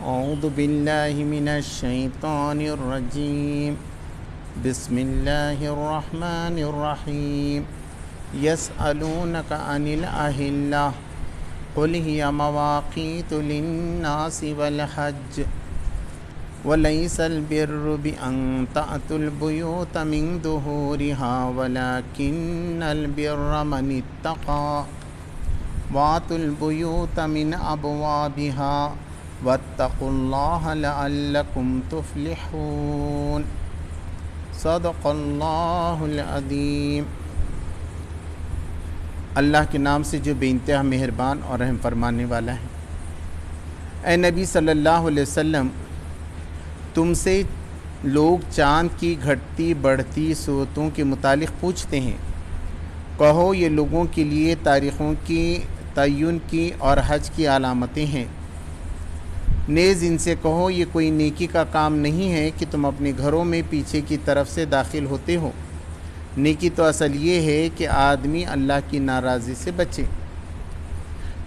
اعوذ باللہ من الشیطان الرجیم بسم اللہ الرحمن الرحیم یسألونک عن الأہلہ قل ہی مواقیت للناس والحج ولیس البر بأن تأتوا البیوت من ظہورها ولکن البر من اتقى وآتوا البیوت من ابوابها واتقوا اللہ لعلکم تفلحون صدق اللہ العظیم۔ اللہ کے نام سے جو بے انتہا مہربان اور رحم فرمانے والا ہے۔ اے نبی صلی اللہ علیہ وسلم، تم سے لوگ چاند کی گھٹتی بڑھتی صورتوں کے متعلق پوچھتے ہیں، کہو یہ لوگوں کے لیے تاریخوں کی تعین کی اور حج کی علامتیں ہیں۔ نیز ان سے کہو یہ کوئی نیکی کا کام نہیں ہے کہ تم اپنے گھروں میں پیچھے کی طرف سے داخل ہوتے ہو۔ نیکی تو اصل یہ ہے کہ آدمی اللہ کی ناراضی سے بچے،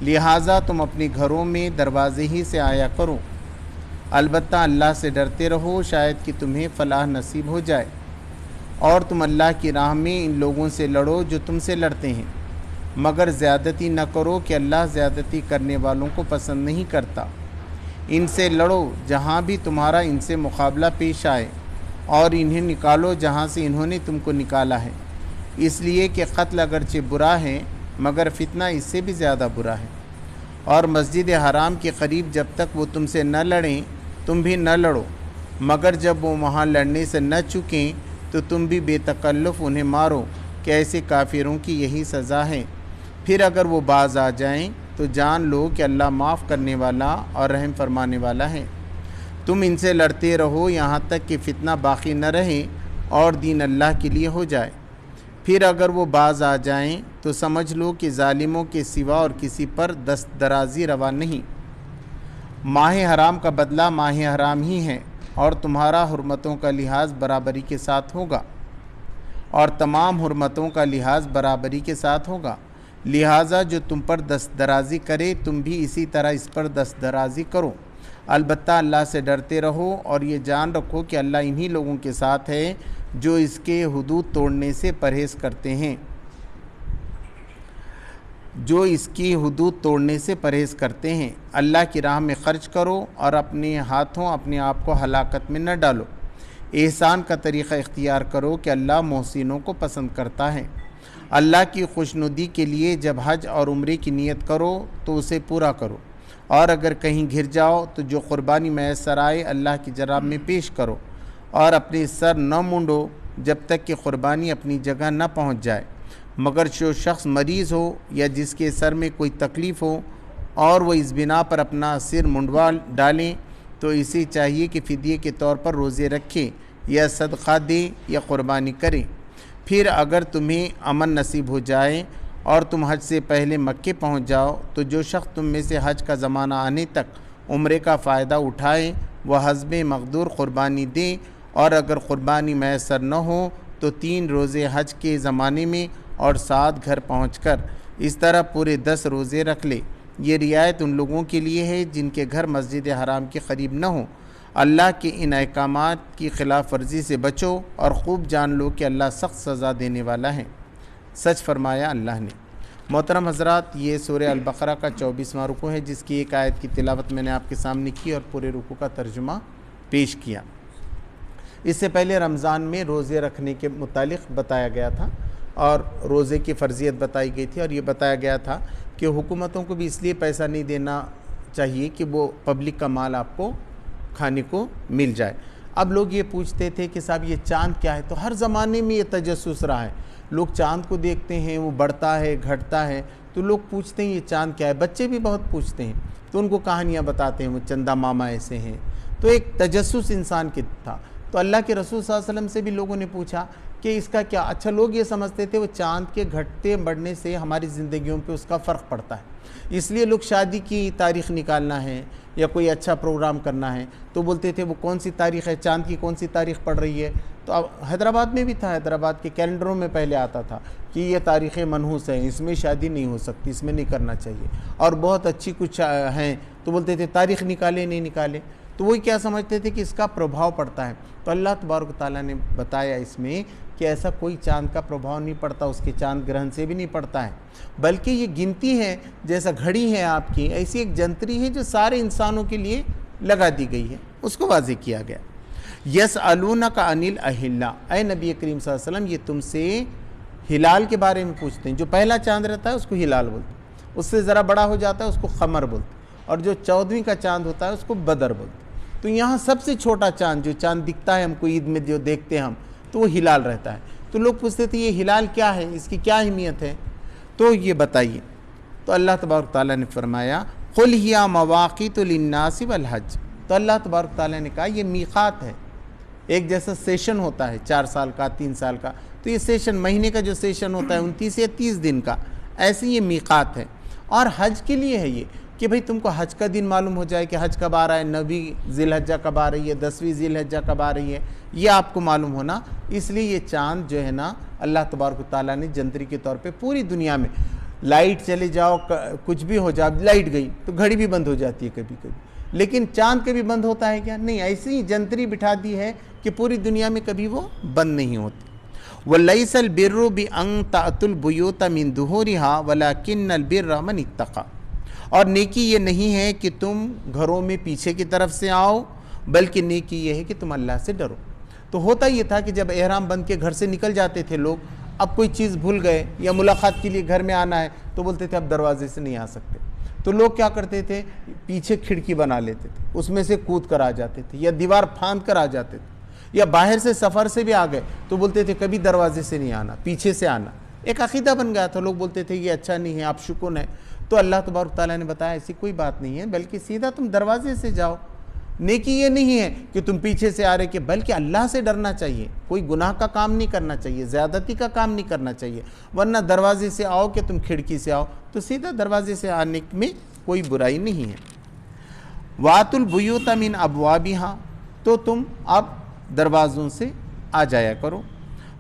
لہٰذا تم اپنے گھروں میں دروازے ہی سے آیا کرو۔ البتہ اللہ سے ڈرتے رہو، شاید کہ تمہیں فلاح نصیب ہو جائے، اور تم اللہ کی راہ میں ان لوگوں سے لڑو جو تم سے لڑتے ہیں، مگر زیادتی نہ کرو کہ اللہ زیادتی کرنے والوں کو پسند نہیں کرتا۔ ان سے لڑو جہاں بھی تمہارا ان سے مقابلہ پیش آئے، اور انہیں نکالو جہاں سے انہوں نے تم کو نکالا ہے، اس لیے کہ قتل اگرچہ برا ہے مگر فتنہ اس سے بھی زیادہ برا ہے۔ اور مسجد حرام کے قریب جب تک وہ تم سے نہ لڑیں تم بھی نہ لڑو، مگر جب وہ وہاں لڑنے سے نہ چکیں تو تم بھی بے تکلف انہیں مارو، کہ ایسے کافروں کی یہی سزا ہے۔ پھر اگر وہ باز آ جائیں تو جان لو کہ اللہ معاف کرنے والا اور رحم فرمانے والا ہے۔ تم ان سے لڑتے رہو یہاں تک کہ فتنہ باقی نہ رہے اور دین اللہ کے لیے ہو جائے۔ پھر اگر وہ باز آ جائیں تو سمجھ لو کہ ظالموں کے سوا اور کسی پر دست درازی روا نہیں۔ ماہ حرام کا بدلہ ماہ حرام ہی ہے، اور تمہارا حرمتوں کا لحاظ برابری کے ساتھ ہوگا، اور تمام حرمتوں کا لحاظ برابری کے ساتھ ہوگا۔ لہٰذا جو تم پر دست درازی کرے تم بھی اسی طرح اس پر دست درازی کرو۔ البتہ اللہ سے ڈرتے رہو، اور یہ جان رکھو کہ اللہ انہی لوگوں کے ساتھ ہے جو اس کے حدود توڑنے سے پرہیز کرتے ہیں، اللہ کی راہ میں خرچ کرو اور اپنے ہاتھوں اپنے آپ کو ہلاکت میں نہ ڈالو۔ احسان کا طریقہ اختیار کرو کہ اللہ محسنوں کو پسند کرتا ہے۔ اللہ کی خوشنودی کے لیے جب حج اور عمرے کی نیت کرو تو اسے پورا کرو، اور اگر کہیں گر جاؤ تو جو قربانی میسر آئے اللہ کی جناب میں پیش کرو، اور اپنے سر نہ مونڈو جب تک کہ قربانی اپنی جگہ نہ پہنچ جائے، مگر جو شخص مریض ہو یا جس کے سر میں کوئی تکلیف ہو اور وہ اس بنا پر اپنا سر منڈوا ڈالیں تو اسے چاہیے کہ فدیے کے طور پر روزے رکھے یا صدقہ دے یا قربانی کرے۔ پھر اگر تمہیں امن نصیب ہو جائے اور تم حج سے پہلے مکے پہنچ جاؤ تو جو شخص تم میں سے حج کا زمانہ آنے تک عمرے کا فائدہ اٹھائے وہ حسب مقدور قربانی دے، اور اگر قربانی میسر نہ ہو تو 3 روزے حج کے زمانے میں اور 7 گھر پہنچ کر، اس طرح پورے 10 روزے رکھ لے۔ یہ رعایت ان لوگوں کے لیے ہے جن کے گھر مسجد حرام کے قریب نہ ہوں۔ اللہ کے ان احکامات کی خلاف ورزی سے بچو، اور خوب جان لو کہ اللہ سخت سزا دینے والا ہے۔ سچ فرمایا اللہ نے۔ محترم حضرات، یہ سورہ البقرہ کا 24واں رکوع ہے، جس کی ایک آیت کی تلاوت میں نے آپ کے سامنے کی اور پورے رکوع کا ترجمہ پیش کیا۔ اس سے پہلے رمضان میں روزے رکھنے کے متعلق بتایا گیا تھا، اور روزے کی فرضیت بتائی گئی تھی، اور یہ بتایا گیا تھا کہ حکومتوں کو بھی اس لیے پیسہ نہیں دینا چاہیے کہ وہ پبلک کا مال آپ کو کھانے کو مل جائے۔ اب لوگ یہ پوچھتے تھے کہ صاحب یہ چاند کیا ہے، تو ہر زمانے میں یہ تجسس رہا ہے، لوگ چاند کو دیکھتے ہیں، وہ بڑھتا ہے گھٹتا ہے، تو لوگ پوچھتے ہیں یہ چاند کیا ہے۔ بچے بھی بہت پوچھتے ہیں تو ان کو کہانیاں بتاتے ہیں، وہ چندہ ماما ایسے ہیں، تو ایک تجسس انسان کی تھا۔ تو اللہ کے رسول صلی اللہ علیہ وسلم سے بھی لوگوں نے پوچھا کہ اس کا کیا؟ اچھا، لوگ یہ سمجھتے تھے وہ چاند کے گھٹتے بڑھنے سے ہماری زندگیوں پہ اس کا فرق پڑتا ہے، اس لیے لوگ شادی کی تاریخ نکالنا ہے یا کوئی اچھا پروگرام کرنا ہے تو بولتے تھے وہ کون سی تاریخ ہے، چاند کی کون سی تاریخ پڑ رہی ہے؟ تو اب حیدرآباد میں بھی تھا، حیدرآباد کے کیلنڈروں میں پہلے آتا تھا کہ یہ تاریخیں منحوس ہیں، اس میں شادی نہیں ہو سکتی، اس میں نہیں کرنا چاہیے، اور بہت اچھی کچھ ہیں تو بولتے تھے تاریخ نکالے نہیں نکالے، تو وہی کیا سمجھتے تھے کہ اس کا پربھاؤ پڑتا ہے۔ تو اللہ تبارک و تعالیٰ نے بتایا اس میں کہ ایسا کوئی چاند کا پربھاؤ نہیں پڑتا، اس کے چاند گرہن سے بھی نہیں پڑتا ہے، بلکہ یہ گنتی ہے، جیسا گھڑی ہے آپ کی، ایسی ایک جنتری ہے جو سارے انسانوں کے لیے لگا دی گئی ہے، اس کو واضح کیا گیا۔ یسألونک عن الاہلہ، اے نبی کریم صلی اللہ علیہ وسلم یہ تم سے ہلال کے بارے میں پوچھتے ہیں۔ جو پہلا چاند رہتا ہے اس کو ہلال بولتے ہیں، اس سے ذرا بڑا ہو جاتا ہے اس کو قمر بولتے ہیں، اور جو 14ویں کا چاند ہوتا ہے اس کو بدر بولتے ہیں۔ تو یہاں سب سے چھوٹا چاند جو چاند دکھتا ہے ہم کو عید میں جو دیکھتے ہیں ہم، تو وہ ہلال رہتا ہے۔ تو لوگ پوچھتے تھے یہ ہلال کیا ہے، اس کی کیا اہمیت ہے، تو یہ بتائیے۔ تو اللہ تبارک تعالیٰ نے فرمایا قل ہی مواقیت للناس والحج، تو اللہ تبارک تعالیٰ نے کہا یہ میقات ہے، ایک جیسا سیشن ہوتا ہے 4 سال کا 3 سال کا، تو یہ سیشن مہینے کا جو سیشن ہوتا ہے 29 یا 30 دن کا، ایسے یہ میقات ہے۔ اور حج کے لیے ہے یہ کہ بھئی تم کو حج کا دن معلوم ہو جائے کہ حج کب آ رہا ہے، 9ویں ذی الحجہ کب آ رہی ہے، 10ویں ذی الحجہ کب آ رہی ہے، یہ آپ کو معلوم ہونا، اس لیے یہ چاند جو ہے نا اللہ تبارک و تعالیٰ نے جنتری کے طور پہ پوری دنیا میں، لائٹ چلے جاؤ کچھ بھی ہو جائے، لائٹ گئی تو گھڑی بھی بند ہو جاتی ہے کبھی کبھی، لیکن چاند کبھی بند ہوتا ہے کیا؟ نہیں، ایسی ہی جنتری بٹھا دی ہے کہ پوری دنیا میں کبھی وہ بند نہیں ہوتی۔ وَلَيْسَ الْبِرُّ بِأَن تَأْتُوا الْبُيُوتَ مِن ظُهُورِهَا وَلَكِنَّ الْبِرَّ مَنِ اتَّقَى، اور نیکی یہ نہیں ہے کہ تم گھروں میں پیچھے کی طرف سے آؤ، بلکہ نیکی یہ ہے کہ تم اللہ سے ڈرو۔ تو ہوتا یہ تھا کہ جب احرام بند کے گھر سے نکل جاتے تھے لوگ، اب کوئی چیز بھول گئے یا ملاقات کے لیے گھر میں آنا ہے تو بولتے تھے اب دروازے سے نہیں آ سکتے، تو لوگ کیا کرتے تھے پیچھے کھڑکی بنا لیتے تھے، اس میں سے کود کر آ جاتے تھے یا دیوار پھاند کر آ جاتے تھے، یا باہر سے سفر سے بھی آ گئے تو بولتے تھے کبھی دروازے سے نہیں آنا، پیچھے سے آنا۔ ایک عقیدہ بن گیا تھا، لوگ بولتے تھے یہ اچھا نہیں ہے، آپ شکن ہے۔ تو اللہ تبارک تعالیٰ نے بتایا ایسی کوئی بات نہیں ہے، بلکہ سیدھا تم دروازے سے جاؤ۔ نیکی یہ نہیں ہے کہ تم پیچھے سے آ رہے، کہ بلکہ اللہ سے ڈرنا چاہیے، کوئی گناہ کا کام نہیں کرنا چاہیے، زیادتی کا کام نہیں کرنا چاہیے، ورنہ دروازے سے آؤ کہ تم کھڑکی سے آؤ، تو سیدھا دروازے سے آنے میں کوئی برائی نہیں ہے۔ وَآتُوا الْبُيُوتَ مِنْ أَبْوَابِهَا، تو تم اب دروازوں سے آ جایا کرو۔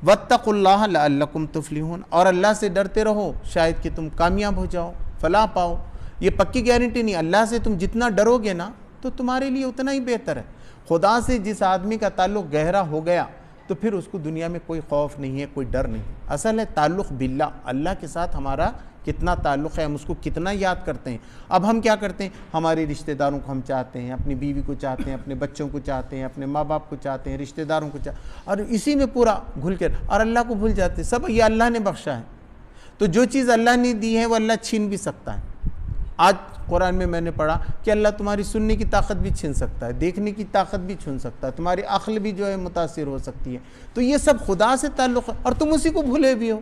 وَاتَّقُوا اللَّهَ لَعَلَّكُمْ تُفْلِحُونَ، اور اللہ سے ڈرتے رہو شاید کہ تم کامیاب ہو جاؤ، فلاح پاؤ۔ یہ پکی گارنٹی نہیں، اللہ سے تم جتنا ڈرو گے نا تو تمہارے لیے اتنا ہی بہتر ہے۔ خدا سے جس آدمی کا تعلق گہرا ہو گیا تو پھر اس کو دنیا میں کوئی خوف نہیں ہے، کوئی ڈر نہیں۔ اصل ہے تعلق باللہ، اللہ کے ساتھ ہمارا کتنا تعلق ہے، ہم اس کو کتنا یاد کرتے ہیں۔ اب ہم کیا کرتے ہیں، ہمارے رشتہ داروں کو ہم چاہتے ہیں، اپنی بیوی کو چاہتے ہیں، اپنے بچوں کو چاہتے ہیں، اپنے ماں باپ کو چاہتے ہیں، رشتہ داروں کو چاہتے ہیں، اور اسی میں پورا گھل کر، اور اللہ کو بھول جاتے ہیں۔ سب یہ اللہ نے بخشا ہے، تو جو چیز اللہ نے دی ہے وہ اللہ چھین بھی سکتا ہے۔ آج قرآن میں نے پڑھا کہ اللہ تمہاری سننے کی طاقت بھی چھین سکتا ہے، دیکھنے کی طاقت بھی چھین سکتا ہے، تمہاری عقل بھی جو ہے متاثر ہو سکتی ہے۔ تو یہ سب خدا سے تعلق ہے، اور تم اسی کو بھولے بھی ہو۔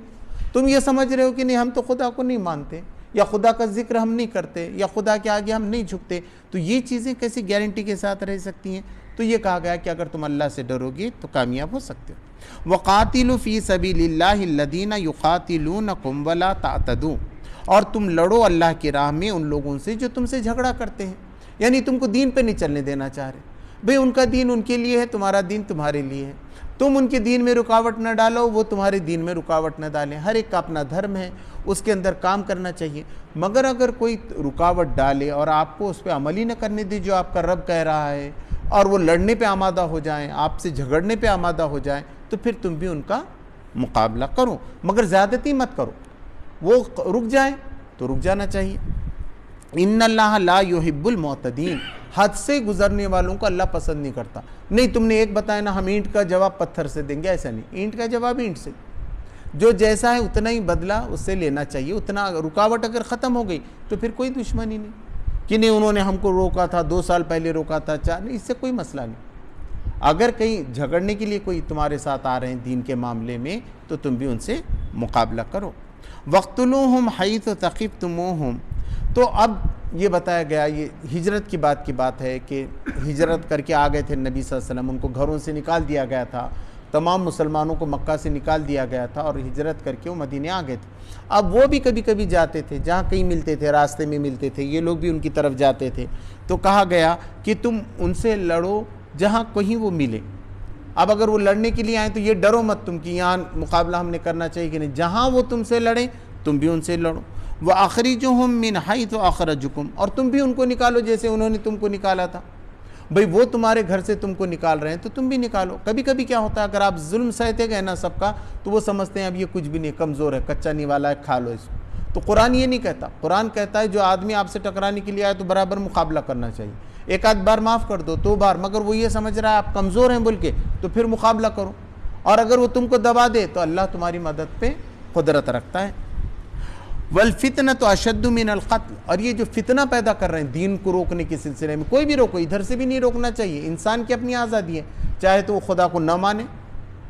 تم یہ سمجھ رہے ہو کہ نہیں ہم تو خدا کو نہیں مانتے، یا خدا کا ذکر ہم نہیں کرتے، یا خدا کے آگے ہم نہیں جھکتے، تو یہ چیزیں کیسی گارنٹی کے ساتھ رہ سکتی ہیں؟ تو یہ کہا گیا کہ اگر تم اللہ سے ڈرو گے تو کامیاب ہو سکتے ہو۔ وَقَاتِلُوا فِي سَبِيلِ اللَّهِ الَّذِينَ يُقَاتِلُونَكُمْ وَلَا تَعْتَدُوا، اور تم لڑو اللہ کی راہ میں ان لوگوں سے جو تم سے جھگڑا کرتے ہیں، یعنی تم کو دین پہ نہیں چلنے دینا چاہ رہے۔ بھئی ان کا دین ان کے لیے ہے، تمہارا دین تمہارے لیے ہے، تم ان کے دین میں رکاوٹ نہ ڈالو، وہ تمہارے دین میں رکاوٹ نہ ڈالیں۔ ہر ایک کا اپنا دھرم ہے، اس کے اندر کام کرنا چاہیے، مگر اگر کوئی رکاوٹ ڈالے اور آپ کو اس پہ عمل ہی نہ کرنے دے جو آپ کا رب کہہ رہا ہے، اور وہ لڑنے پہ آمادہ ہو جائیں، آپ سے جھگڑنے پہ آمادہ ہو جائیں، تو پھر تم بھی ان کا مقابلہ کرو، مگر زیادتی مت کرو۔ وہ رک جائیں تو رک جانا چاہیے۔ ان اللہ لا یحب المعتدین، حد سے گزرنے والوں کو اللہ پسند نہیں کرتا۔ نہیں تم نے ایک بتایا نا ہم اینٹ کا جواب پتھر سے دیں گے، ایسا نہیں، اینٹ کا جواب اینٹ سے، جو جیسا ہے اتنا ہی بدلہ اس سے لینا چاہیے۔ اتنا رکاوٹ اگر ختم ہو گئی تو پھر کوئی دشمنی نہیں کہ نہیں انہوں نے ہم کو روکا تھا 2 سال پہلے روکا تھا، نہیں، اس سے کوئی مسئلہ نہیں۔ اگر کہیں جھگڑنے کے لیے کوئی تمہارے ساتھ آ رہے ہیں دین کے معاملے میں تو تم بھی ان سے مقابلہ کرو۔ وَاقْتُلُوهُمْ حَيْثُ ثَقِفْتُمُوهُمْ، تو اب یہ بتایا گیا، یہ ہجرت کی بات ہے کہ ہجرت کر کے آ گئے تھے نبی صلی اللہ علیہ وسلم، ان کو گھروں سے نکال دیا گیا تھا، تمام مسلمانوں کو مکہ سے نکال دیا گیا تھا اور ہجرت کر کے وہ مدینے آ گئے تھے۔ اب وہ بھی کبھی کبھی جاتے تھے، جہاں کہیں ملتے تھے، راستے میں ملتے تھے، یہ لوگ بھی ان کی طرف جاتے تھے، تو کہا گیا کہ تم ان سے لڑو جہاں کہیں وہ ملے۔ اب اگر وہ لڑنے کے لیے آئیں تو یہ ڈرو مت تم کہ یہاں مقابلہ ہم نے کرنا چاہیے کہ نہیں، جہاں وہ تم سے لڑیں تم بھی ان سے لڑو۔ وَأَخْرِجُهُم مِّنْ حَيْثُ أَخْرَجُكُمْ، اور تم بھی ان کو نکالو جیسے انہوں نے تم کو نکالا تھا۔ بھئی وہ تمہارے گھر سے تم کو نکال رہے ہیں تو تم بھی نکالو۔ کبھی کبھی کیا ہوتا ہے، اگر آپ ظلم سہتے گئے نا سب کا، تو وہ سمجھتے ہیں اب یہ کچھ بھی نہیں، کمزور ہے، کچا نہیں والا ہے، کھا لو اس کو۔ تو قرآن یہ نہیں کہتا، قرآن کہتا ہے جو آدمی آپ سے ٹکرانے کے لیے آئے تو برابر مقابلہ کرنا چاہیے، ایک آدھ بار معاف کر دو، 2 بار، مگر وہ یہ سمجھ رہا ہے آپ کمزور ہیں بول کے تو پھر مقابلہ کرو، اور اگر وہ تم کو دبا دے تو اللہ تمہاری مدد پہ قدرت رکھتا ہے۔ والفتنۃ اشد من القتل، اور یہ جو فتنہ پیدا کر رہے ہیں دین کو روکنے کے سلسلے میں، کوئی بھی روکو، ادھر سے بھی نہیں روکنا چاہیے، انسان کی اپنی آزادی ہے، چاہے تو وہ خدا کو نہ مانے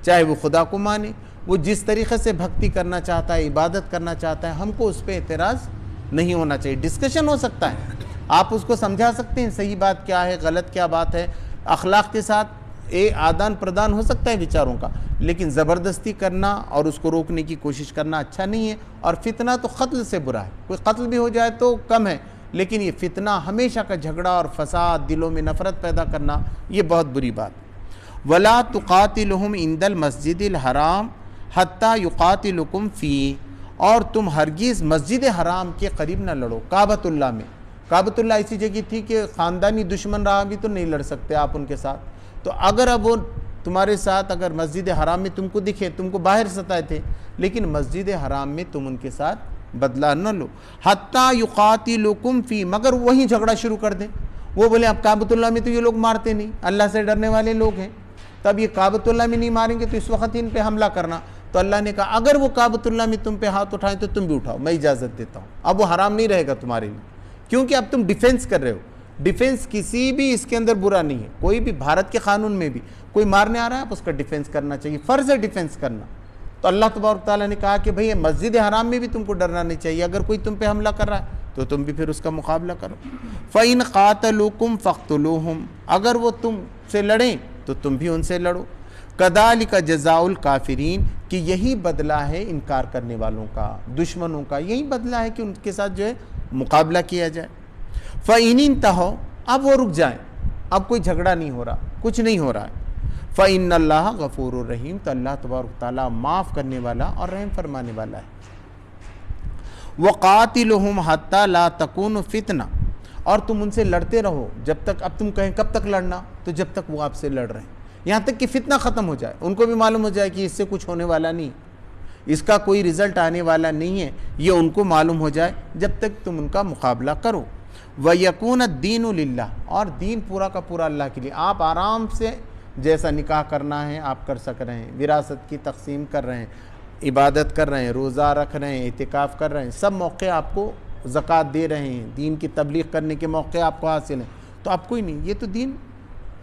چاہے وہ خدا کو مانے، وہ جس طریقے سے بھکتی کرنا چاہتا ہے، عبادت کرنا چاہتا ہے، ہم کو اس پہ اعتراض نہیں ہونا چاہیے۔ ڈسکشن ہو سکتا ہے، آپ اس کو سمجھا سکتے ہیں صحیح بات کیا ہے، غلط کیا بات ہے، اخلاق کے ساتھ آدان پردان ہو سکتا ہے وچاروں کا، لیکن زبردستی کرنا اور اس کو روکنے کی کوشش کرنا اچھا نہیں ہے۔ اور فتنہ تو قتل سے برا ہے، کوئی قتل بھی ہو جائے تو کم ہے، لیکن یہ فتنہ ہمیشہ کا جھگڑا اور فساد، دلوں میں نفرت پیدا کرنا، یہ بہت بری بات۔ وَلَا تُقَاتِلُهُمْ عِنْدَ الْمَسْجِدِ الْحَرَامِ حَتَّى يُقَاتِلُكُمْ فِيهِ، اور تم ہرگز مسجد حرام کے قریب نہ لڑو، کعبۃ اللہ میں۔ کعبۃ اللہ ایسی جگہ تھی کہ خاندانی دشمن رہا بھی تو نہیں لڑ سکتے آپ ان کے ساتھ، تو اگر اب وہ تمہارے ساتھ اگر مسجد حرام میں تم کو دکھے، تم کو باہر ستائے تھے، لیکن مسجد حرام میں تم ان کے ساتھ بدلہ نہ لو۔ حتیٰ یقاتلکم فی، مگر وہیں جھگڑا شروع کر دیں، وہ بولے اب کعبۃ اللہ میں تو یہ لوگ مارتے نہیں، اللہ سے ڈرنے والے لوگ ہیں، تب یہ کعبۃ اللہ میں نہیں ماریں گے تو اس وقت ان پہ حملہ کرنا۔ تو اللہ نے کہا اگر وہ کعبۃ اللہ میں تم پہ ہاتھ اٹھائیں تو تم بھی اٹھاؤ، میں اجازت دیتا ہوں، اب وہ حرام نہیں رہے گا تمہارے لیے، کیونکہ اب تم ڈیفینس کر رہے ہو۔ ڈیفینس کسی بھی اس کے اندر برا نہیں ہے، کوئی بھی بھارت کے قانون میں بھی کوئی مارنے آ رہا ہے آپ اس کا ڈیفینس کرنا چاہیے، فرض ہے ڈیفینس کرنا۔ تو اللہ تبارک تعالیٰ نے کہا کہ بھئی مسجد حرام میں بھی تم کو ڈرنا نہیں چاہیے، اگر کوئی تم پہ حملہ کر رہا ہے تو تم بھی پھر اس کا مقابلہ کرو۔ فَإِنْ قَاتَلُوكُمْ فَاقْتُلُوهُمْ، اگر وہ تم سے لڑیں تو تم بھی ان سے لڑو۔ كَذَلِكَ جَزَاءُ الْكَافِرِينَ، کہ یہی بدلہ ہے انکار کرنے والوں کا، دشمنوں کا، یہی بدلہ ہے کہ ان کے ساتھ جو ہے مقابلہ کیا جائے۔ فَإِنِ انتهوا، اب وہ رک جائیں، اب کوئی جھگڑا نہیں ہو رہا، کچھ نہیں ہو رہا ہے۔ فَإِنَّ اللَّهَ غَفُورٌ رَحِيمٌ، تو اللہ تبارک تعالیٰ معاف کرنے والا اور رحم فرمانے والا ہے۔ وَقَاتِلُهُمْ حَتَّى لَا تَكُونُ فِتْنَةٌ، اور تم ان سے لڑتے رہو جب تک، اب تم کہیں کب تک لڑنا، تو جب تک وہ آپ سے لڑ رہے ہیں، یہاں تک کہ فتنہ ختم ہو جائے، ان کو بھی معلوم ہو جائے کہ اس سے کچھ ہونے والا نہیں، اس کا کوئی رزلٹ آنے والا نہیں ہے، یہ ان کو معلوم ہو جائے، جب تک تم ان کا مقابلہ کرو۔ وَيَكُونَ الدِّينُ لِلَّهِ، اور دین پورا کا پورا اللہ کے لیے، آپ آرام سے جیسا نکاح کرنا ہے آپ کر سک رہے ہیں، وراثت کی تقسیم کر رہے ہیں، عبادت کر رہے ہیں، روزہ رکھ رہے ہیں، اعتکاف کر رہے ہیں، سب موقع آپ کو، زکوٰۃ دے رہے ہیں، دین کی تبلیغ کرنے کے موقع آپ کو حاصل ہیں، تو آپ کوئی نہیں، یہ تو دین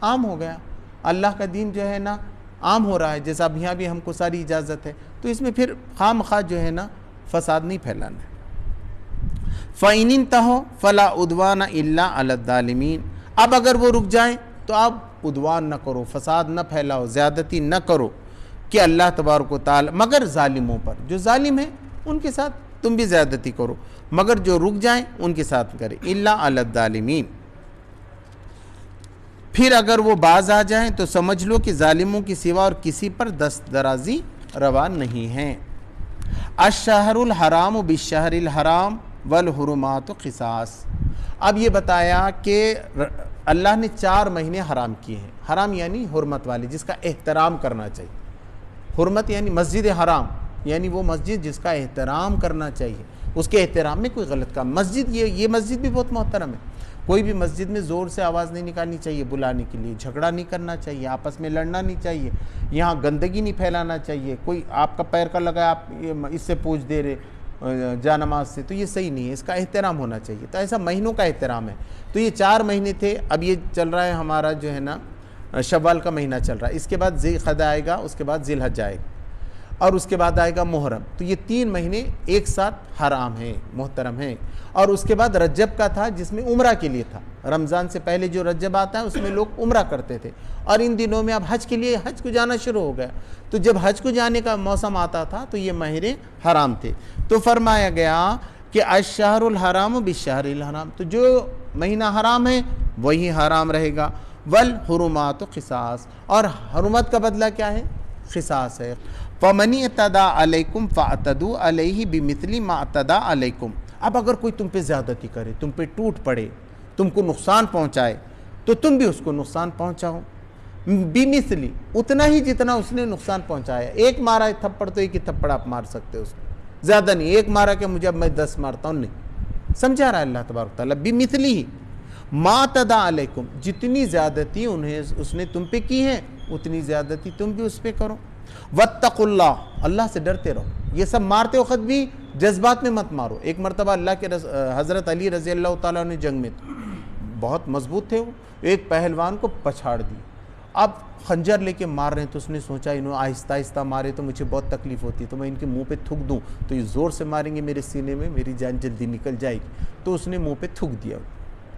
عام ہو گیا، اللہ کا دین جو ہے نا عام ہو رہا ہے، جیسا اب یہاں بھی ہم کو ساری اجازت ہے، تو اس میں پھر خواہ مخواہ جو ہے نا فساد نہیں پھیلانا ہے۔ فَإِنِ انتهوا فَلَا عُدْوَانَ إِلَّا عَلَى الظَّالِمِينَ، اب اگر وہ رک جائیں تو آپ عدوان نہ کرو، فساد نہ پھیلاؤ، زیادتی نہ کرو کہ اللہ تبارک و تعالی، مگر ظالموں پر، جو ظالم ہیں ان کے ساتھ تم بھی زیادتی کرو، مگر جو رک جائیں ان کے ساتھ کرے، إِلَّا عَلَى الظَّالِمِينَ۔ پھر اگر وہ باز آ جائیں تو سمجھ لو کہ ظالموں کی سوا اور کسی پر دست درازی روا نہیں ہے۔ الشہر الحرام بالشہر الحرام والحرمات قصاص، اب یہ بتایا کہ اللہ نے 4 مہینے حرام کیے ہیں، حرام یعنی حرمت والے، جس کا احترام کرنا چاہیے، حرمت یعنی مسجد حرام، یعنی وہ مسجد جس کا احترام کرنا چاہیے، اس کے احترام میں کوئی غلط کام، مسجد یہ مسجد بھی بہت محترم ہے، کوئی بھی مسجد میں زور سے آواز نہیں نکالنی چاہیے بلانے کے لیے، جھگڑا نہیں کرنا چاہیے، آپس میں لڑنا نہیں چاہیے، یہاں گندگی نہیں پھیلانا چاہیے، کوئی آپ کا پیر کا لگا آپ اس سے پوچھ دے رہے جا نماز سے، تو یہ صحیح نہیں ہے، اس کا احترام ہونا چاہیے، تو ایسا مہینوں کا احترام ہے۔ تو یہ 4 مہینے تھے، اب یہ چل رہا ہے ہمارا جو ہے نا شوال کا مہینہ چل رہا ہے، اس کے بعد ذی القعدہ آئے گا، اس کے بعد ذی الحجہ آئے گا۔ اور اس کے بعد آئے گا محرم. تو یہ 3 مہینے ایک ساتھ حرام ہیں، محترم ہیں. اور اس کے بعد رجب کا تھا جس میں عمرہ کے لیے تھا. رمضان سے پہلے جو رجب آتا ہے اس میں لوگ عمرہ کرتے تھے، اور ان دنوں میں اب حج کے لیے حج کو جانا شروع ہو گیا. تو جب حج کو جانے کا موسم آتا تھا تو یہ مہینے حرام تھے. تو فرمایا گیا کہ الشہر الحرام بالشہر الحرام، تو جو مہینہ حرام ہے وہی حرام رہے گا. والحرمات قصاص، اور حرمت کا بدلہ کیا ہے؟ قصاص ہے. فَمَنِ اعْتَدَىٰ عَلَيْكُمْ فَاعْتَدُوا عَلَيْهِ بِمِثْلِ مَا اعْتَدَىٰ عَلَيْكُمْ. اب اگر کوئی تم پہ زیادتی کرے، تم پہ ٹوٹ پڑے، تم کو نقصان پہنچائے، تو تم بھی اس کو نقصان پہنچاؤ. بِمِثْلِ، اتنا ہی جتنا اس نے نقصان پہنچایا. ایک مارا ہے تھپڑ تو ایک ہی تھپڑ آپ مار سکتے ہو اس کو، زیادہ نہیں. ایک مارا کہ مجھے اب میں 10 مارتا ہوں، نہیں. سمجھا رہا ہے اللہ تبارک تعالیٰ. بِمِثْلِهِ مَا اعْتَدَىٰ عَلَيْكُمْ، جتنی زیادتی اس نے تم پہ کی ہے اتنی زیادتی تم بھی اس پہ کرو. وَاتَّقُوا اللَّهَ، اللہ سے ڈرتے رہو. یہ سب مارتے وقت بھی جذبات میں مت مارو. ایک مرتبہ اللہ کے حضرت علی رضی اللہ تعالیٰ نے جنگ میں بہت مضبوط تھے، وہ ایک پہلوان کو پچھاڑ دی. اب خنجر لے کے مار رہے ہیں تو اس نے سوچا انہوں آہستہ آہستہ مارے تو مجھے بہت تکلیف ہوتی ہے، تو میں ان کے منہ پہ تھوک دوں تو یہ زور سے ماریں گے میرے سینے میں، میری جان جلدی نکل جائے گی. تو اس نے منہ پہ تھوک دیا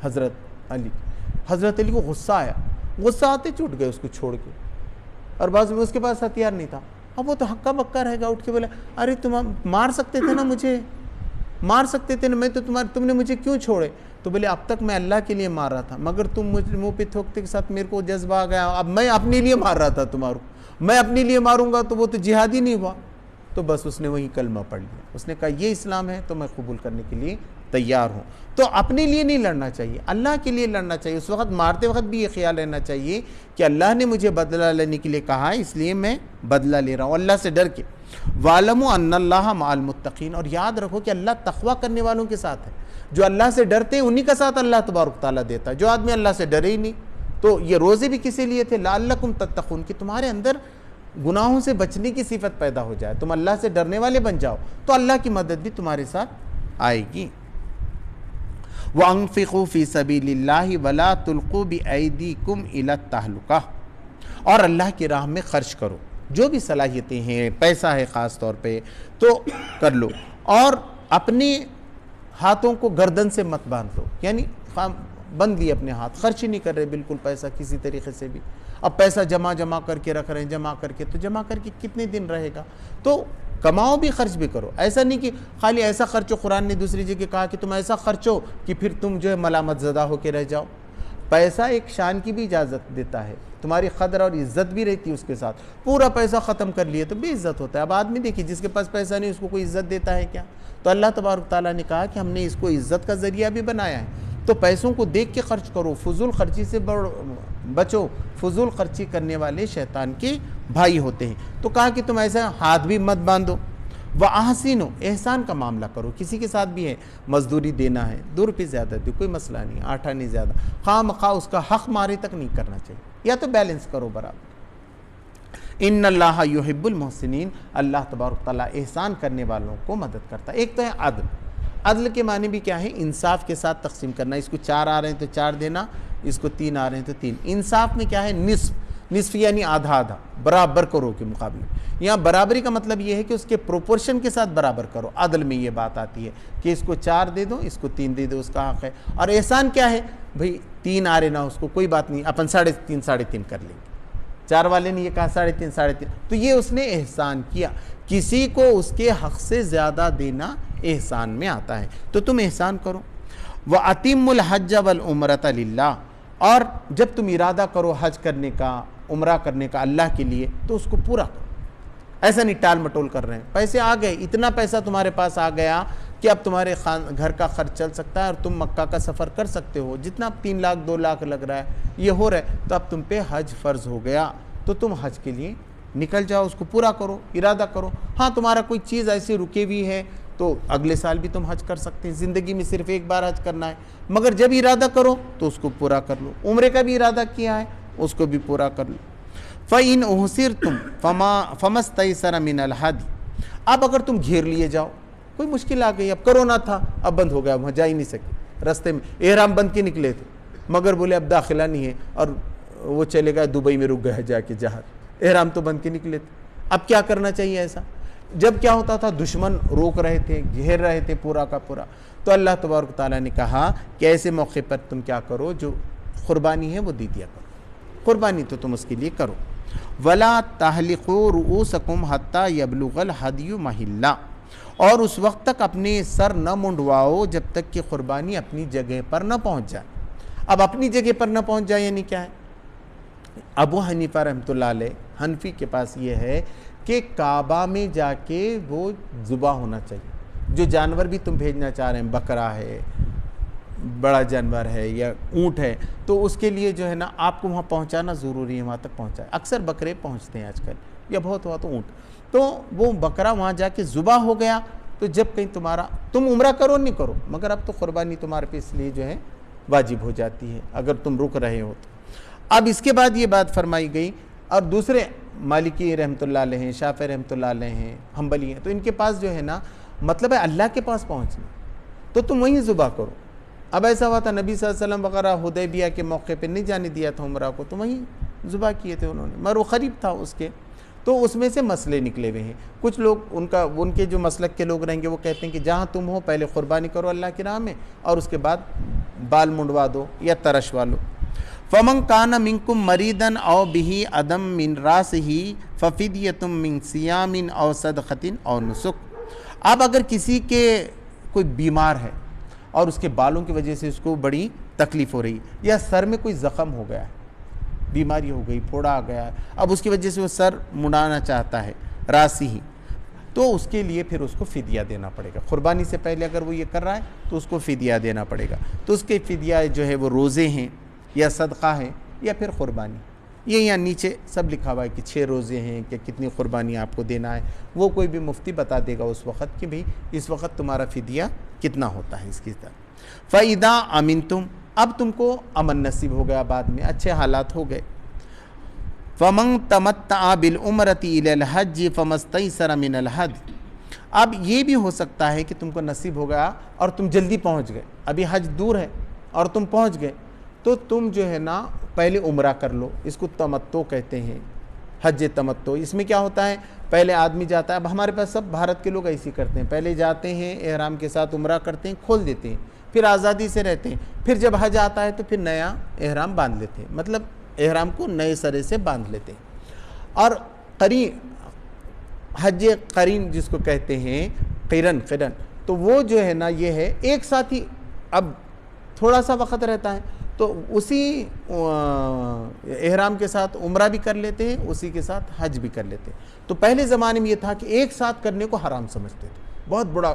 حضرت علی کو غصہ آیا. غصہ آتے چھوٹ گئے اس کو چھوڑ کے، اور بعض میں اس کے پاس ہتھیار نہیں تھا. اب وہ تو ہکا بکا رہے گا. اٹھ کے بولا ارے تم مار سکتے تھے نا، مجھے مار سکتے تھے نا، میں تو تم نے مجھے کیوں چھوڑے؟ تو بولے اب تک میں اللہ کے لیے مار رہا تھا، مگر تم مجھے منہ پہ تھوکتے کے ساتھ میرے کو جذبہ آ گیا. اب میں اپنے لیے مار رہا تھا تمہاروں، میں اپنے لیے ماروں گا تو وہ تو جہاد ہی نہیں ہوا. تو بس اس نے وہی کلمہ پڑھ لیا. اس نے کہا یہ اسلام ہے تو میں قبول کرنے کے لیے تیار ہوں. تو اپنے لیے نہیں لڑنا چاہیے، اللہ کے لیے لڑنا چاہیے. اس وقت مارتے وقت بھی یہ خیال رہنا چاہیے کہ اللہ نے مجھے بدلہ لینے کے لیے کہا ہے، اس لیے میں بدلہ لے رہا ہوں اللہ سے ڈر کے. وَاعْلَمُوا أَنَّ اللَّهَ مَعَ الْمُتَّقِينَ، اور یاد رکھو کہ اللہ تقویٰ کرنے والوں کے ساتھ ہے. جو اللہ سے ڈرتے ہیں انہی کا ساتھ اللہ تبارک تعالیٰ دیتا ہے. جو آدمی اللہ سے ڈرے ہی نہیں. تو یہ روزے بھی کسی لیے تھے، لعلکم تتقون، کہ تمہارے اندر گناہوں سے بچنے کی صفت پیدا ہو جائے، تم اللہ سے ڈرنے والے بن جاؤ تو اللہ کی مدد بھی تمہارے ساتھ آئے گی. وَأَنفِقُوا فِي سَبِيلِ اللَّهِ وَلَا تُلْقُوا بِأَيْدِيكُمْ إِلَى التَّهْلُكَةِ، اور اللہ کی راہ میں خرچ کرو. جو بھی صلاحیتیں ہیں، پیسہ ہے خاص طور پہ تو کر لو، اور اپنے ہاتھوں کو گردن سے مت باندھ لو. یعنی بند لیے اپنے ہاتھ، خرچ ہی نہیں کر رہے بالکل پیسہ کسی طریقے سے بھی. اب پیسہ جمع کر کے رکھ رہے ہیں، جمع کر کے کتنے دن رہے گا؟ تو کماؤ بھی خرچ بھی کرو. ایسا نہیں کہ خالی ایسا خرچو. قرآن نے دوسری جگہ کہا کہ تم ایسا خرچو کہ پھر تم جو ہے ملامت زدہ ہو کے رہ جاؤ. پیسہ ایک شان کی بھی اجازت دیتا ہے، تمہاری قدر اور عزت بھی رہتی ہے اس کے ساتھ. پورا پیسہ ختم کر لیے تو بے عزت ہوتا ہے. اب آدمی دیکھیے جس کے پاس پیسہ نہیں اس کو کوئی عزت دیتا ہے کیا؟ تو اللہ تبارک تعالیٰ نے کہا کہ ہم نے اس کو عزت کا ذریعہ بھی بنایا ہے. تو پیسوں کو دیکھ کے خرچ کرو، فضول خرچی سے بچو. فضول خرچی کرنے والے شیطان کے بھائی ہوتے ہیں. تو کہا کہ تم ایسا ہاتھ بھی مت باندھو. وَأَحْسِنُوا، احسان کا معاملہ کرو. کسی کے ساتھ بھی ہے مزدوری دینا ہے، 2 روپے زیادہ دو، کوئی مسئلہ نہیں، آٹھا نہیں زیادہ. خواہ مخواہ اس کا حق مارے تک نہیں کرنا چاہیے، یا تو بیلنس کرو برابر. ان اللہ یحب المحسنین، اللہ تبارک تعالیٰ احسان کرنے والوں کو مدد کرتا ہے. ایک تو ہے عدل. عدل کے معنی بھی کیا ہے؟ انصاف کے ساتھ تقسیم کرنا. اس کو 4 آ رہے ہیں تو 4 دینا، اس کو 3 آ رہے ہیں تو 3. انصاف میں کیا ہے؟ نصف یعنی آدھا آدھا، برابر کرو کے مقابلے. یہاں برابری کا مطلب یہ ہے کہ اس کے پروپورشن کے ساتھ برابر کرو. عدل میں یہ بات آتی ہے کہ اس کو 4 دے دو، اس کو 3 دے دو، اس کا حق ہے. اور احسان کیا ہے؟ بھئی 3 آ رہے نہ اس کو کوئی بات نہیں، اپن 3.5 3.5 کر لیں گے. 4 والے نے یہ کہا 3.5 3.5، تو یہ اس نے احسان کیا. کسی کو اس کے حق سے زیادہ دینا احسان میں آتا ہے. تو تم احسان کرو. وَأَتِمُّ الْحَجَّ وَالْعُمْرَةَ لِلَّهِ، اور جب تم ارادہ کرو حج کرنے کا، عمرہ کرنے کا اللہ کے لیے، تو اس کو پورا کرو. ایسا نہیں ٹال مٹول کر رہے ہیں. پیسے آ گئے، اتنا پیسہ تمہارے پاس آ گیا کہ اب تمہارے گھر کا خرچ چل سکتا ہے اور تم مکہ کا سفر کر سکتے ہو. جتنا 3 لاکھ 2 لاکھ لگ رہا ہے یہ ہو رہا ہے، تو اب تم پہ حج فرض ہو گیا. تو تم حج کے لیے نکل جاؤ، اس کو پورا کرو، ارادہ کرو. ہاں تمہارا کوئی چیز ایسی رکے ہوئی ہے تو اگلے سال بھی تم حج کر سکتے ہیں. زندگی میں صرف ایک بار حج کرنا ہے، مگر جب ارادہ کرو تو اس کو پورا کر لو. عمرے کا بھی ارادہ کیا ہے اس کو بھی پورا کر لو. فَإِنْ أُحْصِرْتُمْ فَمَا اسْتَيْسَرَ مِنَ الْهَدْيِ، اب اگر تم گھیر لیے جاؤ، کوئی مشکل آ گئی، اب کرونا تھا، اب بند ہو گیا، وہاں جا ہی نہیں سکے، رستے میں احرام بند کے نکلے تھے، مگر بولے اب داخلہ نہیں ہے، اور وہ چلے گئے دبئی میں رک گئے جا کے جہاز. احرام تو بند کے نکلے تھے، اب کیا کرنا چاہیے ایسا؟ جب کیا ہوتا تھا دشمن روک رہے تھے، گھیر رہے تھے پورا کا پورا، تو اللہ تبارک تعالیٰ نے کہا کہ ایسے موقع پر تم کیا کرو، جو قربانی ہے وہ دے دیا کرو، قربانی تو تم اس کے لیے کرو۔ وَلَا تَحْلِقُوا رُؤُوسَكُمْ حَتَّى يَبْلُغَ الْهَدْيُ مَحِلَّهُ، اور اس وقت تک اپنے سر نہ منڈواؤ جب تک کہ قربانی اپنی جگہ پر نہ پہنچ جائے۔ اب اپنی جگہ پر نہ پہنچ جائے یعنی کیا ہے؟ ابو حنیفہ رحمۃ اللہ علیہ، حنفی کے پاس یہ ہے کہ کعبہ میں جا کے وہ ذبح ہونا چاہیے۔ جو جانور بھی تم بھیجنا چاہ رہے ہیں، بکرا ہے، بڑا جانور ہے یا اونٹ ہے، تو اس کے لیے جو ہے نا آپ کو وہاں پہنچانا ضروری ہے، وہاں تک پہنچائے۔ اکثر بکرے پہنچتے ہیں آج کل، یا بہت ہوا تو اونٹ، تو وہ بکرا وہاں جا کے ذبح ہو گیا، تو جب کہیں تم عمرہ کرو نہیں کرو، مگر اب تو قربانی تمہارے پہ اس لیے جو ہے واجب ہو جاتی ہے اگر تم رک رہے ہو تو۔ اب اس کے بعد یہ بات فرمائی گئی، اور دوسرے مالکی رحمۃ اللہ علیہ ہیں، شافعی رحمۃ اللہ علیہ ہیں، حنبلی ہیں، تو ان کے پاس جو ہے نا مطلب ہے اللہ کے پاس پہنچنا، تو تم وہیں ذبح کرو۔ اب ایسا ہوا تھا نبی صلی اللہ علیہ وسلم وغیرہ حدیبیہ کے موقع پہ نہیں جانے دیا تھا عمرہ کو، تو وہیں ذبح کیے تھے انہوں نے، مگر وہ قریب تھا اس کے، تو اس میں سے مسئلے نکلے ہوئے ہیں۔ کچھ لوگ ان کے جو مسلک کے لوگ رہیں گے وہ کہتے ہیں کہ جہاں تم ہو پہلے قربانی کرو اللہ کی راہ میں، اور اس کے بعد بال منڈوا دو یا ترشوا لو۔ فَمَنْ كَانَ مِنْكُمْ مَرِيضًا أَوْ بِهِ أَذًى مِنْ رَأْسِهِ فَفِدْيَةٌ مِنْ صِيَامٍ أَوْ صَدْقَةٍ أَوْ نُسُكٍ۔ اب اگر کسی کے کوئی بیمار ہے اور اس کے بالوں کی وجہ سے اس کو بڑی تکلیف ہو رہی ہے، یا سر میں کوئی زخم ہو گیا ہے، بیماری ہو گئی، پھوڑا آ گیا ہے، اب اس کی وجہ سے وہ سر مڑانا چاہتا ہے راسی ہی، تو اس کے لیے پھر اس کو فدیہ دینا پڑے گا۔ قربانی سے پہلے اگر وہ یہ کر رہا ہے تو اس کو فدیہ دینا پڑے گا، تو اس کے فدیہ جو ہے وہ روزے ہیں یا صدقہ ہے یا پھر قربانی۔ یہ یہاں نیچے سب لکھا ہوا ہے کہ 6 روزے ہیں کہ کتنی قربانی آپ کو دینا ہے، وہ کوئی بھی مفتی بتا دے گا اس وقت کہ بھئی اس وقت تمہارا فدیہ کتنا ہوتا ہے اس کی طرح۔ فَإِذَا أَمِنْتُمْ، اب تم کو امن نصیب ہو گیا، بعد میں اچھے حالات ہو گئے۔ فَمَنْ تَمَتَّعَ بِالْعُمْرَةِ إِلَى الْحَجِّ فَمَا اسْتَيْسَرَ مِنَ الْهَدْيِ۔ اب یہ بھی ہو سکتا ہے کہ تم کو نصیب ہو گیا اور تم جلدی پہنچ گئے، ابھی حج دور ہے اور تم پہنچ گئے، تو تم جو ہے نا پہلے عمرہ کر لو، اس کو تمتع کہتے ہیں، حج تمتع۔ اس میں کیا ہوتا ہے، پہلے آدمی جاتا ہے، اب ہمارے پاس سب بھارت کے لوگ ایسے کرتے ہیں، پہلے جاتے ہیں احرام کے ساتھ عمرہ کرتے ہیں، کھول دیتے ہیں، پھر آزادی سے رہتے ہیں، پھر جب حج آتا ہے تو پھر نیا احرام باندھ لیتے ہیں، مطلب احرام کو نئے سرے سے باندھ لیتے ہیں۔ اور حج قرین جس کو کہتے ہیں، قرن، تو وہ جو ہے نا یہ ہے ایک ساتھ ہی، اب تھوڑا سا وقت رہتا ہے تو اسی احرام کے ساتھ عمرہ بھی کر لیتے ہیں، اسی کے ساتھ حج بھی کر لیتے ہیں۔ تو پہلے زمانے میں یہ تھا کہ ایک ساتھ کرنے کو حرام سمجھتے تھے، بہت بڑا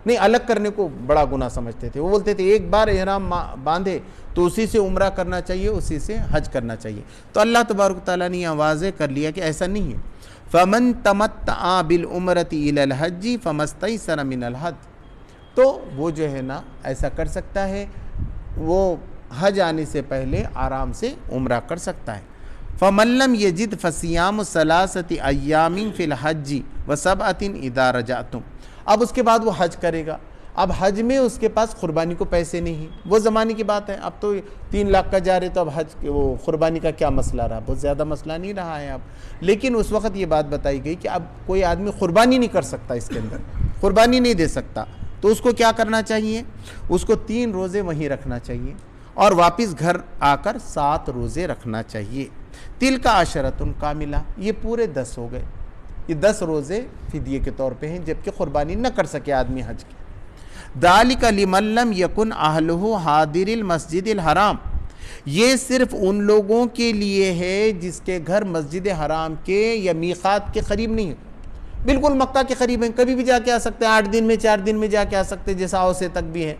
نہیں، الگ کرنے کو بڑا گناہ سمجھتے تھے۔ وہ بولتے تھے ایک بار احرام باندھے تو اسی سے عمرہ کرنا چاہیے، اسی سے حج کرنا چاہیے۔ تو اللہ تبارک تعالیٰ نے یہ واضح کر لیا کہ ایسا نہیں ہے۔ فَمَن تَمَتَّعَ بِالْعُمْرَةِ إِلَى الْحَجِّ فَمَا اسْتَيْسَرَ مِنَ الْهَدْيِ، تو وہ جو ہے نا ایسا کر سکتا ہے، وہ حج آنے سے پہلے آرام سے عمرہ کر سکتا ہے۔ فَمَن لَّمْ يَجِدْ فَصِيَامُ ثَلَاثَةِ أَيَّامٍ فِي الْحَجِّ وَسَبْعَةٍ إِذَا رَجَعْتُمْ۔ اب اس کے بعد وہ حج کرے گا، اب حج میں اس کے پاس قربانی کو پیسے نہیں ہیں، وہ زمانے کی بات ہے، اب تو 3 لاکھ کا جا رہے تو اب حج وہ قربانی کا کیا مسئلہ رہا، بہت زیادہ مسئلہ نہیں رہا ہے اب، لیکن اس وقت یہ بات بتائی گئی کہ اب کوئی آدمی قربانی نہیں کر سکتا، اس کے اندر قربانی نہیں دے سکتا، تو اس کو کیا کرنا چاہیے، اس کو 3 روزے وہیں رکھنا چاہیے اور واپس گھر آ کر 7 روزے رکھنا چاہیے۔ تِلْکَ عَشَرَةٌ کاملہ، یہ پورے 10 ہو گئے، یہ 10 روزے فدیے کے طور پہ ہیں جبکہ قربانی نہ کر سکے آدمی حج کی۔ ذَلِكَ لِمَن لَّمْ يَكُنْ أَهْلُهُ حَاضِرِ الْمَسْجِدِ الْحَرَامِ، یہ صرف ان لوگوں کے لیے ہے جس کے گھر مسجد حرام کے یا میقات کے قریب نہیں ہے، بالکل مکہ کے قریب ہیں، کبھی بھی جا کے آ سکتے ہیں، 8 دن میں 4 دن میں جا کے آ سکتے ہیں، جیسا اوسے تک بھی ہے،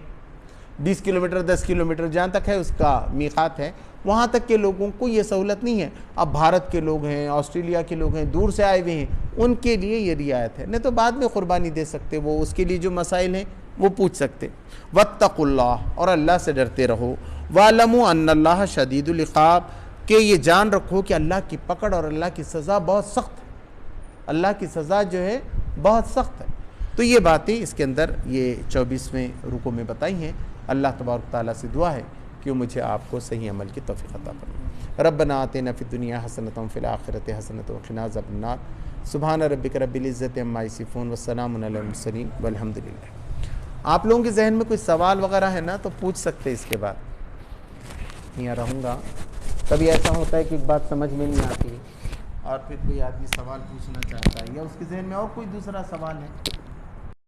20 کلومیٹر 10 کلومیٹر جہاں تک ہے اس کا میقات ہے، وہاں تک کے لوگوں کو یہ سہولت نہیں ہے۔ اب بھارت کے لوگ ہیں، آسٹریلیا کے لوگ ہیں، دور سے آئے ہوئے ہیں، ان کے لیے یہ رعایت ہے، نہیں تو بعد میں قربانی دے سکتے، وہ اس کے لیے جو مسائل ہیں وہ پوچھ سکتے۔ واتقوا اللہ، اور اللہ سے ڈرتے رہو، وَاعْلَمُوا أَنَّ اللَّهَ شَدِيدُ الْعِقَابِ، کہ یہ جان رکھو کہ اللہ کی پکڑ اور اللہ کی سزا بہت سخت ہے، اللہ کی سزا جو ہے بہت سخت ہے۔ تو یہ باتیں اس کے اندر یہ 24ویں رکوع میں بتائی ہیں۔ اللہ تبارک تعالیٰ سے دعا ہے کہ وہ مجھے آپ کو صحیح عمل کی توفیق عطا فرمائے۔ ربنا آتنا فی الدنیا حسنۃ وفی الآخرۃ حسنۃ وقنا عذاب النار۔ سبحان ربک رب العزت عما یصفون والسلام علی المرسلین والحمد للہ۔ آپ لوگوں کے ذہن میں کوئی سوال وغیرہ ہے نا تو پوچھ سکتے اس کے بعد، یہاں رہوں گا۔ کبھی ایسا ہوتا ہے کہ ایک بات سمجھ میں نہیں آتی اور پھر کوئی آدمی سوال پوچھنا چاہتا ہے یا اس کے ذہن میں اور کوئی دوسرا سوال ہے